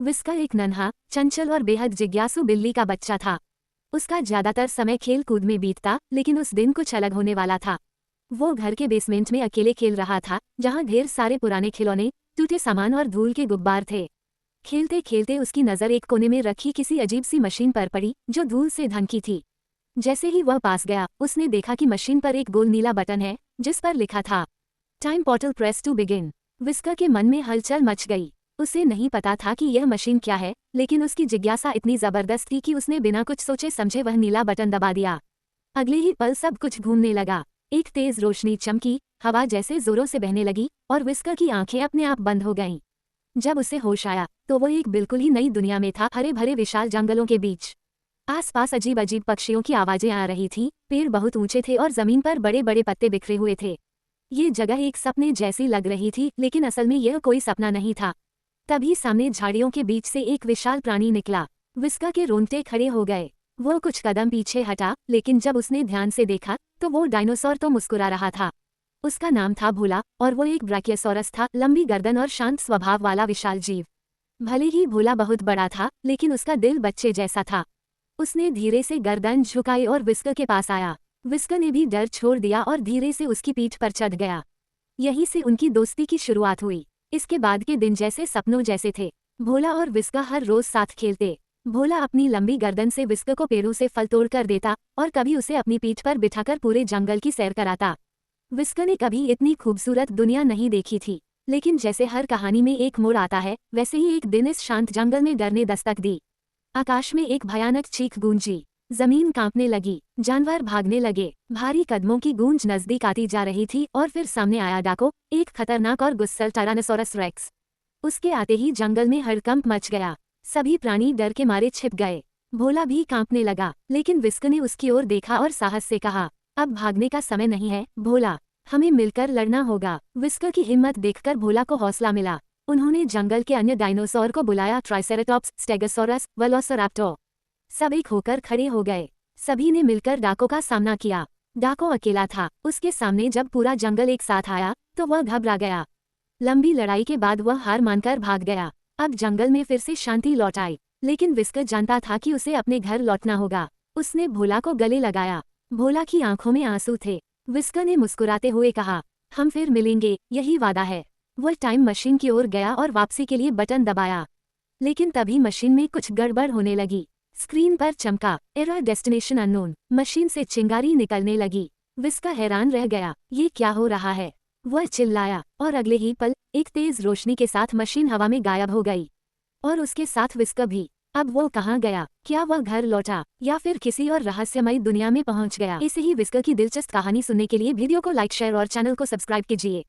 विस्का एक नन्हा, चंचल और बेहद जिज्ञासु बिल्ली का बच्चा था। उसका ज्यादातर समय खेल कूद में बीतता, लेकिन उस दिन कुछ अलग होने वाला था। वो घर के बेसमेंट में अकेले खेल रहा था, जहाँ ढेर सारे पुराने खिलौने, टूटे सामान और धूल के गुब्बार थे। खेलते खेलते उसकी नज़र एक कोने में रखी किसी अजीब सी मशीन पर पड़ी, जो धूल से ढकी थी। जैसे ही वह पास गया, उसने देखा कि मशीन पर एक गोल नीला बटन है, जिस पर लिखा था, time portal press to begin. विस्का के मन में हलचल मच गई। उसे नहीं पता था कि यह मशीन क्या है, लेकिन उसकी जिज्ञासा इतनी जबरदस्त थी कि उसने बिना कुछ सोचे समझे वह नीला बटन दबा दिया। अगले ही पल सब कुछ घूमने लगा। एक तेज रोशनी चमकी, हवा जैसे जोरों से बहने लगी और विस्का की आंखें अपने आप बंद हो गईं। जब उसे होश आया तो वह एक बिल्कुल ही नई दुनिया में था, हरे भरे विशाल जंगलों के बीच। आसपास अजीब अजीब पक्षियों की आवाजें आ रही थीं, पेड़ बहुत ऊंचे थे और जमीन पर बड़े बड़े पत्ते बिखरे हुए थे। ये जगह एक सपने जैसी लग रही थी, लेकिन असल में यह कोई सपना नहीं था। तभी सामने झाड़ियों के बीच से एक विशाल प्राणी निकला। विस्का के रोंगटे खड़े हो गए। वो कुछ कदम पीछे हटा, लेकिन जब उसने ध्यान से देखा तो वो डायनासोर तो मुस्कुरा रहा था। उसका नाम था भोला और वो एक ब्राकियोसॉरस था, लंबी गर्दन और शांत स्वभाव वाला विशाल जीव। भले ही भोला बहुत बड़ा था, लेकिन उसका दिल बच्चे जैसा था। उसने धीरे से गर्दन झुकाई और विस्का के पास आया। विस्का ने भी डर छोड़ दिया और धीरे से उसकी पीठ पर चढ़ गया। यहीं से उनकी दोस्ती की शुरुआत हुई। इसके बाद के दिन जैसे सपनों जैसे थे। भोला और विस्का हर रोज साथ खेलते। भोला अपनी लंबी गर्दन से विस्का को पेड़ों से फल तोड़ कर देता और कभी उसे अपनी पीठ पर बिठाकर पूरे जंगल की सैर कराता। विस्का ने कभी इतनी खूबसूरत दुनिया नहीं देखी थी, लेकिन जैसे हर कहानी में एक मोड़ आता है, वैसे ही एक दिन इस शांत जंगल में डर ने दस्तक दी। आकाश में एक भयानक चीख गूंजी। जमीन कांपने लगी, जानवर भागने लगे। भारी कदमों की गूंज नजदीक आती जा रही थी और फिर सामने आया डाको, एक खतरनाक और गुस्सैल टायरानोसोरस रेक्स। उसके आते ही जंगल में हड़कंप मच गया। सभी प्राणी डर के मारे छिप गए। भोला भी कांपने लगा, लेकिन विस्क ने उसकी ओर देखा और साहस से कहा, अब भागने का समय नहीं है भोला, हमें मिलकर लड़ना होगा। विस्क की हिम्मत देखकर भोला को हौसला मिला। उन्होंने जंगल के अन्य डायनासोर को बुलाया, ट्राइसेराटॉप्स, स्टेगोसॉरस, वेलोसिराप्टर। सब एक होकर खड़े हो गए। सभी ने मिलकर डाको का सामना किया। डाको अकेला था। उसके सामने जब पूरा जंगल एक साथ आया तो वह घबरा गया। लंबी लड़ाई के बाद वह हार मानकर भाग गया। अब जंगल में फिर से शांति लौट आई, लेकिन विस्क जानता था कि उसे अपने घर लौटना होगा। उसने भोला को गले लगाया। भोला की आंखों में आंसू थे। विस्क ने मुस्कुराते हुए कहा, हम फिर मिलेंगे, यही वादा है। वह टाइम मशीन की ओर गया और वापसी के लिए बटन दबाया, लेकिन तभी मशीन में कुछ गड़बड़ होने लगी। स्क्रीन पर चमका, एरर डेस्टिनेशन अननोन। मशीन से चिंगारी निकलने लगी। विस्का हैरान रह गया, ये क्या हो रहा है। वह चिल्लाया और अगले ही पल एक तेज रोशनी के साथ मशीन हवा में गायब हो गई, और उसके साथ विस्का भी। अब वो कहाँ गया? क्या वह घर लौटा या फिर किसी और रहस्यमयी दुनिया में पहुंच गया? ऐसे ही विस्का की दिलचस्प कहानी सुनने के लिए वीडियो को लाइक, शेयर और चैनल को सब्सक्राइब कीजिए।